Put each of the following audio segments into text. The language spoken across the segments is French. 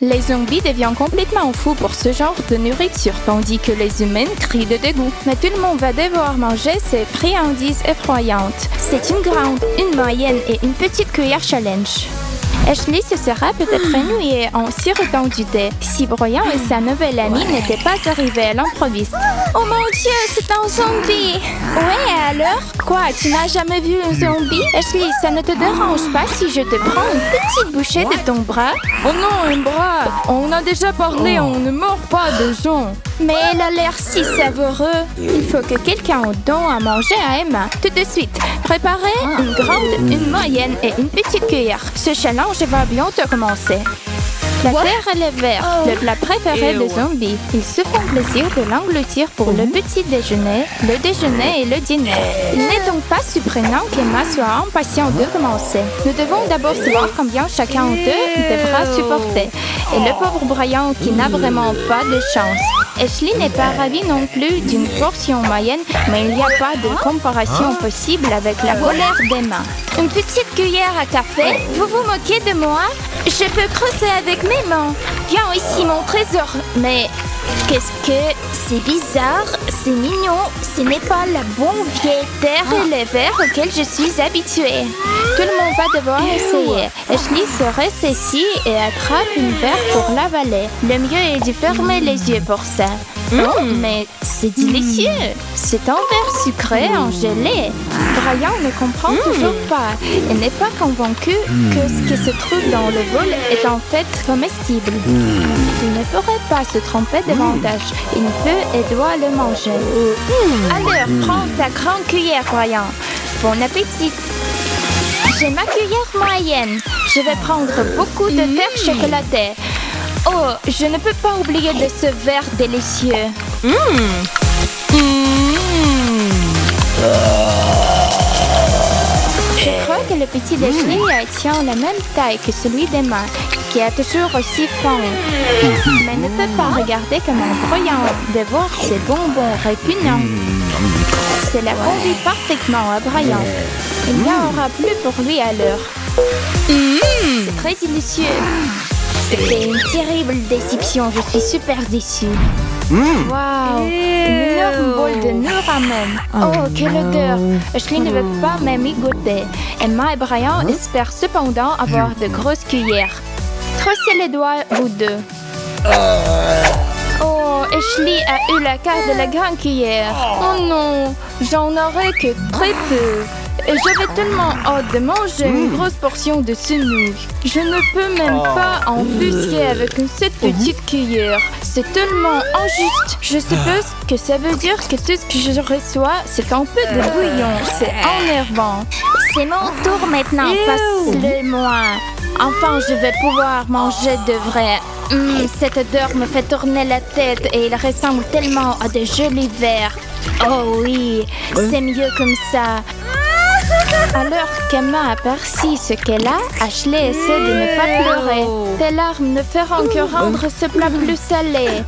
Les zombies deviennent complètement fous pour ce genre de nourriture, tandis que les humains crient de dégoût. Mais tout le monde va devoir manger ces friandises effroyables. C'est une grande, une moyenne et une petite cuillère challenge. Ashley se sera peut-être ennuyée en sirotant du thé si Brian et sa nouvelle amie n'étaient pas arrivés à l'improviste. Oh mon Dieu, c'est un zombie! Ouais, alors? Quoi, tu n'as jamais vu un zombie? Ashley, ça ne te dérange pas si je te prends une petite bouchée de ton bras? Oh non, un bras! On a déjà parlé, on ne mord pas de gens. Mais elle a l'air si savoureux. Il faut que quelqu'un donne à manger à Emma. Tout de suite, préparez une grande, une moyenne et une petite cuillère. Ce challenge va bientôt commencer. La terre et le verre, le plat préféré des zombies. Ils se font plaisir de l'engloutir pour le petit déjeuner, le déjeuner et le dîner. Il n'est donc pas surprenant qu'Emma soit impatiente de commencer. Nous devons d'abord savoir combien chacun d'eux devra supporter. Et le pauvre Brian qui n'a vraiment pas de chance. Ashley n'est pas ravie non plus d'une portion moyenne, mais il n'y a pas de comparaison possible avec la colère d'Emma. Une petite cuillère à café? Vous vous moquez de moi? Je peux creuser avec mes mains. Viens ici, mon trésor. Mais qu'est-ce que... C'est bizarre, c'est mignon. Ce n'est pas la bonne vieille terre et les verres auxquels je suis habituée. Tout le monde va devoir essayer. Ashley se ressaisit et attrape une verre pour l'avaler. Le mieux est de fermer les yeux pour ça. Oh, mais c'est délicieux. C'est un verre sucré en gelée. Brian ne comprend toujours pas et n'est pas convaincu que ce qui se trouve dans le bol est en fait comestible. Il ne pourrait pas se tromper davantage. Il peut et doit le manger. Alors, prends ta grande cuillère, Brian. Bon appétit. J'ai ma cuillère moyenne. Je vais prendre beaucoup de terre chocolatée. Oh, je ne peux pas oublier de ce verre délicieux. Je crois que le petit déjeuner tient la même taille que celui d'Emma, qui est toujours aussi faim. Mais ne peut pas regarder comme un Brian de voir ces bonbons répugnants. Cela convient parfaitement à Brian. Il n'y en aura plus pour lui à l'heure. C'est très délicieux. C'était une terrible déception. Je suis super déçue. Wow, une énorme bol de noix ramen. Oh, quelle odeur. Ashley ne veut pas même y goûter. Emma et Brian espèrent cependant avoir de grosses cuillères. Crossez les doigts, vous deux. Oh, Ashley a eu la carte de la grande cuillère. Oh non, j'en aurai que très peu. Et j'avais tellement hâte de manger une grosse portion de semoule. Je ne peux même pas en busquer avec cette petite cuillère. C'est tellement injuste. Je suppose que ça veut dire que tout ce que je reçois, c'est un peu de bouillon. C'est énervant. C'est mon tour maintenant. Passe-le-moi. Enfin, je vais pouvoir manger de vrai. Cette odeur me fait tourner la tête et il ressemble tellement à de jolis verres. Oh oui, c'est mieux comme ça. Alors qu'Emma aperçut ce qu'elle a, Ashley essaie de ne pas pleurer. Tes larmes ne feront que rendre ce plat plus salé.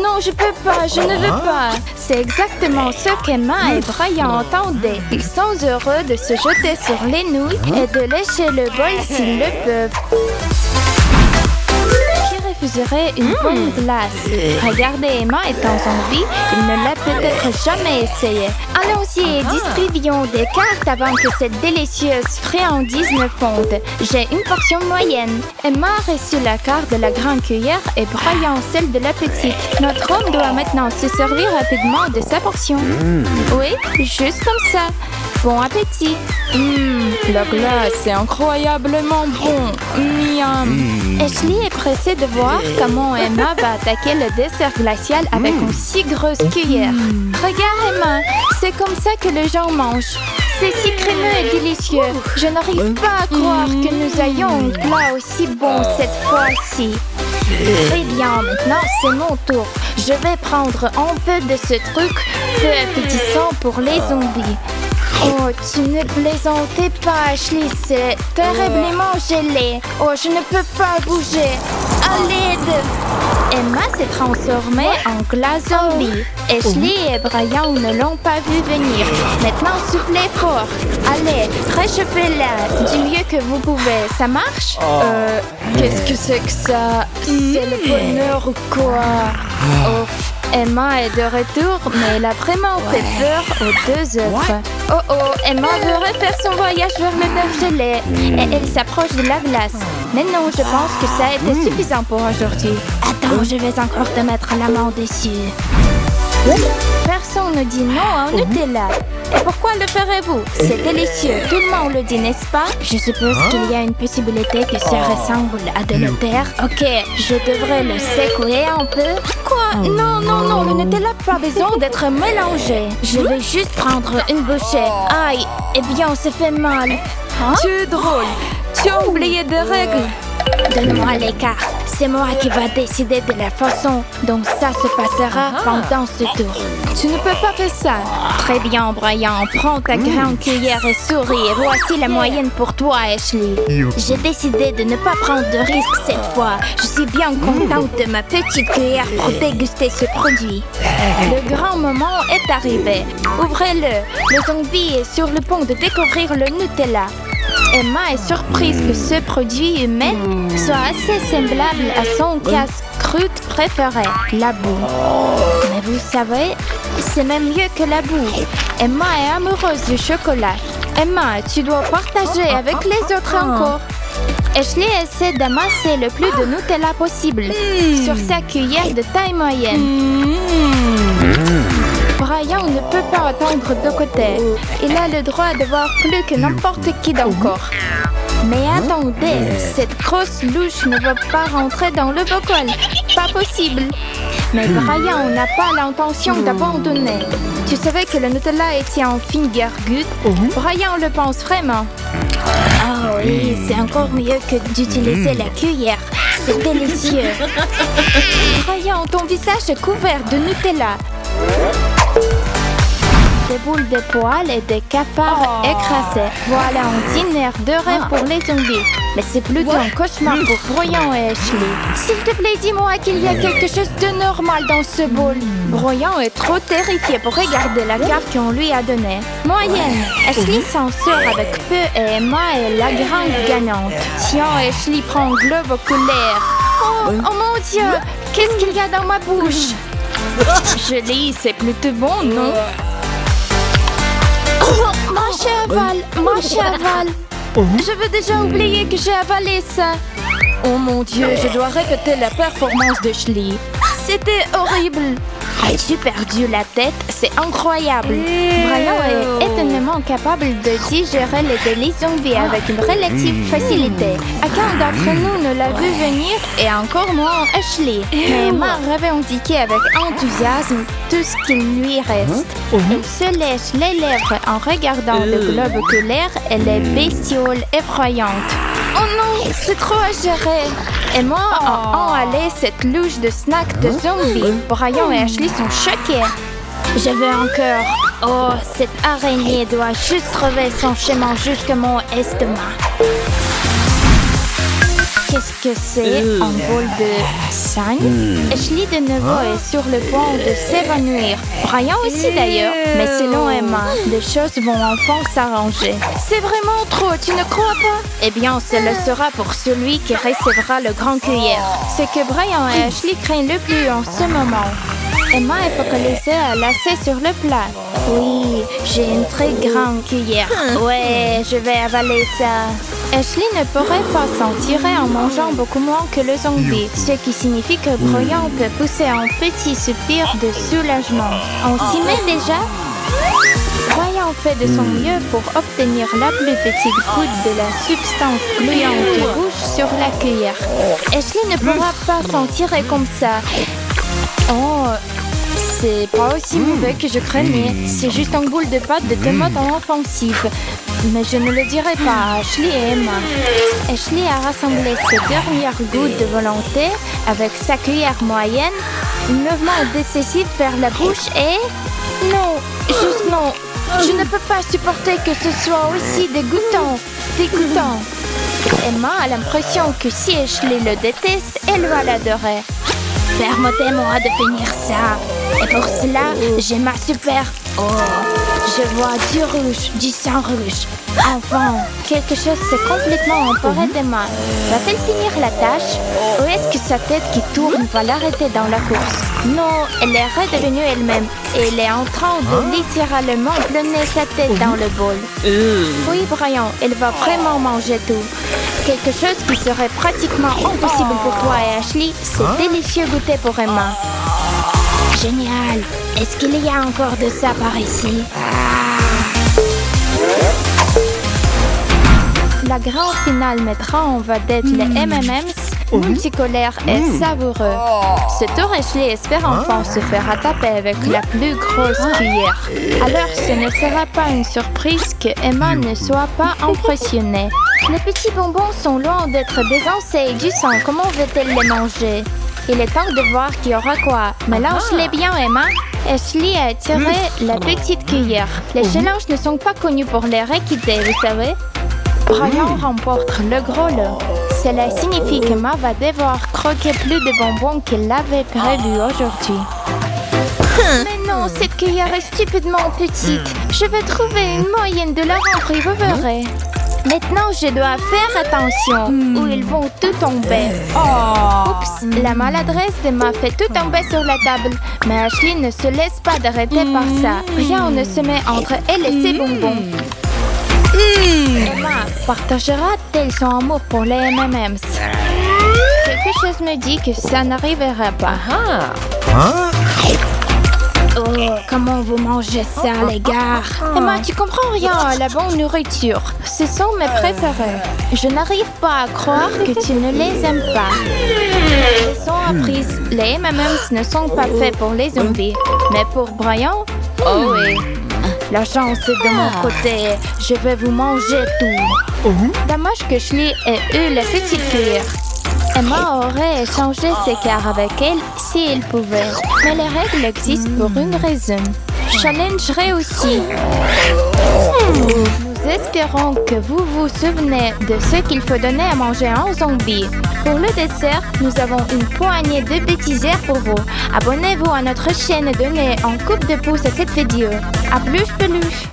Non, je peux pas, je ne veux pas. C'est exactement ce qu'Emma et Brian entendaient. Ils sont heureux de se jeter sur les nouilles et de lécher le bol s'ils le peuvent. Refuserait une bonne glace. Regardez, Emma est en zombie, il ne l'a peut-être jamais essayé. Allons-y, distribuons des cartes avant que cette délicieuse friandise ne fonde. J'ai une portion moyenne. Emma a reçu la carte de la grande cuillère et Brian celle de la petite. Notre homme doit maintenant se servir rapidement de sa portion. Oui, juste comme ça. Bon appétit. La glace est incroyablement bon. Miam. Ashley est pressée de voir comment Emma va attaquer le dessert glacial avec une si grosse cuillère. Regarde Emma, c'est comme ça que les gens mangent. C'est si crémeux et délicieux. Je n'arrive pas à croire que nous ayons un plat aussi bon cette fois-ci. Très bien, maintenant c'est mon tour. Je vais prendre un peu de ce truc peu appétissant pour les zombies. Oh, tu ne plaisantais pas, Ashley, c'est terriblement gelé. Oh, je ne peux pas bouger. À l'aide! Emma s'est transformée en glace zombie. Ashley et Brian ne l'ont pas vu venir. Maintenant, soufflez fort. Allez, réchauffez-la du mieux que vous pouvez. Ça marche? Qu'est-ce que c'est que ça? C'est le bonheur ou quoi? Ouf, Emma est de retour, mais elle a vraiment fait peur aux deux autres. Oh, Emma veut refaire son voyage vers le pergelet et elle s'approche de la glace. Mais non, je pense que ça a été suffisant pour aujourd'hui. Attends, je vais encore te mettre la main dessus. Personne ne dit non au Nutella. Et pourquoi le ferez-vous? C'est délicieux. Tout le monde le dit, n'est-ce pas? Je suppose qu'il y a une possibilité que ça ressemble à de la terre. Ok, je devrais le secouer un peu. Quoi? Non, le Nutella n'a pas besoin d'être mélangé. Je vais juste prendre une bouchée. Aïe, eh bien, ça fait mal. Tu es drôle. Tu as oublié des règles. Donne-moi les cartes. C'est moi qui va décider de la façon dont ça se passera pendant ce tour. Tu ne peux pas faire ça. Très bien, Brian. Prends ta grande cuillère et souris. Et voici la moyenne pour toi, Ashley. J'ai décidé de ne pas prendre de risques cette fois. Je suis bien contente de ma petite cuillère pour déguster ce produit. Le grand moment est arrivé. Ouvrez-le. Le zombie est sur le point de découvrir le Nutella. Emma est surprise que ce produit humain soit assez semblable à son casse-croûte préféré, la boue. Mais vous savez, c'est même mieux que la boue. Emma est amoureuse du chocolat. Emma, tu dois partager avec les autres encore. Ashley essaie d'amasser le plus de Nutella possible sur sa cuillère de taille moyenne. Brian ne peut pas attendre de côté. Il a le droit de voir plus que n'importe qui d'encore. Mais attendez, cette grosse louche ne va pas rentrer dans le bocal. Pas possible. Mais Brian n'a pas l'intention d'abandonner. Tu savais que le Nutella était en finger good? Brian le pense vraiment. Oh oui, c'est encore mieux que d'utiliser la cuillère. C'est délicieux. Brian, ton visage est couvert de Nutella. Des boules de poils et des cafards écrasés. Voilà un dîner de rêve pour les zombies. Mais c'est plutôt un cauchemar pour Brian et Ashley. S'il te plaît, dis-moi qu'il y a quelque chose de normal dans ce bol. Brian est trop terrifié pour regarder la carte qu'on lui a donnée. Moyenne. Ashley s'en sort avec peu et Emma est la grande gagnante. Tiens, Ashley prend un globe oculaire. Oh mon Dieu! Qu'est-ce qu'il y a dans ma bouche? Joli, c'est plutôt bon, non? Mâche aval. Je veux déjà oublier que j'ai avalé ça. Oh mon Dieu, je dois répéter la performance de Ashley. C'était horrible. As-tu perdu la tête? C'est incroyable. Brian est étonnamment capable de digérer les délices zombies avec une relative facilité. Aucun d'entre nous ne l'a vu venir et encore moins Ashley. Mais Emma revendiquait avec enthousiasme tout ce qu'il lui reste. Elle se lèche les lèvres en regardant le globe oculaire et les bestioles effrayantes. Oh non, c'est trop à gérer. Emma a enhalé cette louche de snack de zombies. Brian et Ashley sont choqués. Je veux encore. Oh, cette araignée doit juste trouver son chemin jusqu'à mon estomac. Qu'est-ce que c'est? Un bol de sang? Ashley de nouveau est sur le point de s'évanouir. Brian aussi d'ailleurs. Mais selon Emma, les choses vont enfin s'arranger. C'est vraiment trop, tu ne crois pas? Eh bien, ce le sera pour celui qui recevra le grand cuillère. Ce que Brian et Ashley craignent le plus en ce moment. Emma est focalisée à lasser sur le plat. Oui, j'ai une très grande cuillère. Ouais, je vais avaler ça. Ashley ne pourrait pas s'en tirer en mangeant beaucoup moins que le zombie, ce qui signifie que Brian peut pousser un petit soupir de soulagement. On s'y met déjà? Brian fait de son mieux pour obtenir la plus petite goutte de la substance gluante rouge sur la cuillère. Ashley ne pourra pas s'en tirer comme ça. Oh, c'est pas aussi mauvais que je craignais. C'est juste un boule de pâte de tomates en offensive. Mais je ne le dirai pas à Ashley et Emma. Ashley a rassemblé ses dernières gouttes de volonté avec sa cuillère moyenne, un mouvement décisif vers la bouche et... Non, juste non. Je ne peux pas supporter que ce soit aussi dégoûtant. Emma a l'impression que si Ashley le déteste, elle va l'adorer. Permettez-moi de finir ça. Et pour cela, j'ai ma super... Oh, je vois du rouge, du sang rouge. Enfin, quelque chose s'est complètement emparé d'Emma. Va-t-elle finir la tâche? Ou est-ce que sa tête qui tourne va l'arrêter dans la course? Non, elle est redevenue elle-même. Et elle est en train de littéralement plonger sa tête dans le bol. Oui, Brian, elle va vraiment manger tout. Quelque chose qui serait pratiquement impossible pour toi et Ashley, c'est délicieux goûter pour Emma. Génial! Est-ce qu'il y a encore de ça par ici? La grande finale mettra en vedette les M&M's multicolores et savoureux. Ce tour, Ashley espère enfin se faire taper avec la plus grosse cuillère. Alors, ce ne sera pas une surprise que Emma ne soit pas impressionnée. Les petits bonbons sont loin d'être désencés et du sang. Comment veut-elle les manger? Il est temps de voir qui aura quoi. Mélange-les bien, Emma. Ashley a tiré la petite cuillère. Les challenges ne sont pas connus pour leur équité, vous savez. Brian remporte le gros lot. Cela signifie qu'Emma va devoir croquer plus de bonbons qu'elle l'avait prévu aujourd'hui. Mais non, cette cuillère est stupidement petite. Je vais trouver une moyenne de la rentrer, vous verrez. Maintenant, je dois faire attention ou ils vont tout tomber. Oups, la maladresse m'a fait tout tomber sur la table. Mais Ashley ne se laisse pas d'arrêter par ça. Rien ne se met entre elle et ses bonbons. Emma partagera-t-elle son amour pour les M&M's? Quelque chose me dit que ça n'arrivera pas. Oh, comment vous mangez ça, les gars? Emma, tu comprends rien à la bonne nourriture. Ce sont mes préférés. Je n'arrive pas à croire que tu ne les aimes pas. Leçon apprise, les M&M's ne sont pas faits pour les zombies. Mais pour Brian, oh oui. La chance est de mon côté. Je vais vous manger tout. Dommage que Ashley ait eu la petite cuillère. Emma aurait échangé ses cartes avec elle si elle pouvait. Mais les règles existent pour une raison. Challenge réussi. Nous espérons que vous vous souvenez de ce qu'il faut donner à manger à un zombie. Pour le dessert, nous avons une poignée de bêtisières pour vous. Abonnez-vous à notre chaîne et donnez un coup de pouce à cette vidéo. À plus, peluche!